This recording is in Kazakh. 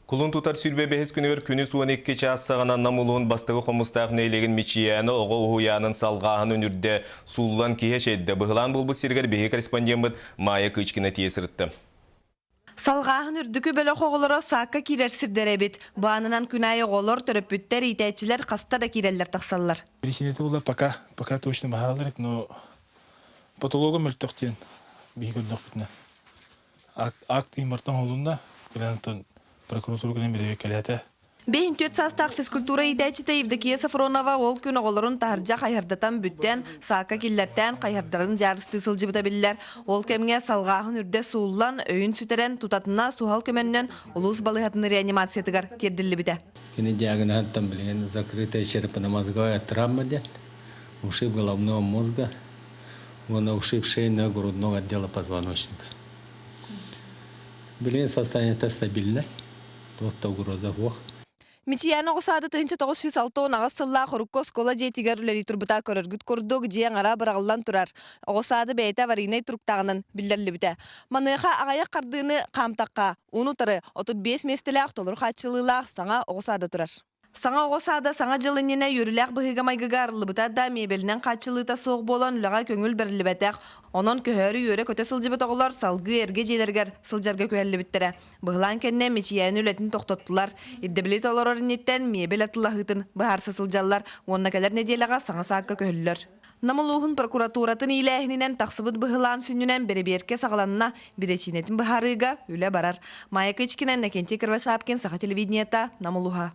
Kulun tutar sülbe behes günür günü suun ekki çağsağına namuluğun bastığı komustağ neylegin miçiyanı oğu uhuyanın salgağın önürde sullan kiheş eddi. Bıhılan bulbu sirgar behi korespondent Maya Kıçkina tesirtti. Salgağın ürdükü bölü oğulları saakka kirer sirderebit. Bağınınan künayı oğulur töröpütter, итәчилер қаста да киреллер тақсаллар. Причината была пока точно бағаралырық, но патологом өлтіқтен бейгілдік бітіне. Акт имартан олында, гранатон прокуратура гран береве кәләті. Бейін төт састақ физкультура итәчіті Евдокия Сафронова ол күн оғылырын тахаржа қайырдатан бүттен, сааққа келләттен қайырдарын жарысты сылжыбыта білілер. Ол кәмге салғағын үрде суыллан, өйін сүтерен тұтатына суғал көменнен ұлыс балығатыны реанимациятығар терділі біті. Ini диагноз там блин закрытая черепно-мозговая травма дед, ушиб головного мозга, вон ушиб шейно-грудного отдела позвоночника. Блин состояние стабильное, вот угроза вох. Мичияны қосады тұхынча 906 ағыз сылла құрыққо скола жетігер үлері тұрбыта көріргіт көрдіг жең ара бірағылдан тұрар. Оғысады бәйті варинай тұрқтағының білдерлі біті. Маныға ағаяқ қардыны қамтаққа, ұнытары 35 местілі ақтолыр қатшылылақ саңа оғысады тұрар. Саңа оғысады саңа жылыніне юріләқ бұғыға майгыға арылы бұта да мебелінен қатшылыта соқ болан үліға көңіл бірлі бәтәқ. Онын көхәрі үйері көте сылжыбыт оғылар салғы әрге желергер сылжарға көхәлі біттірі. Бұғылан кәнне мечияны үлетін тоқтаттылар. Иддебілет олар орынеттен мебел атылағытын бұхарсы сылжалар. Онына кәлер неделіға саңа саққа көхілілер. Намылуғын прокуратуратын иләхінінен тақсыбыт бұғылан сүнінен береберке сағаланына біречинетін бұхарыға үлі барар. Мая Кычкина, Накенти Кырвашапкин, Саха телевидениета, Намылуға.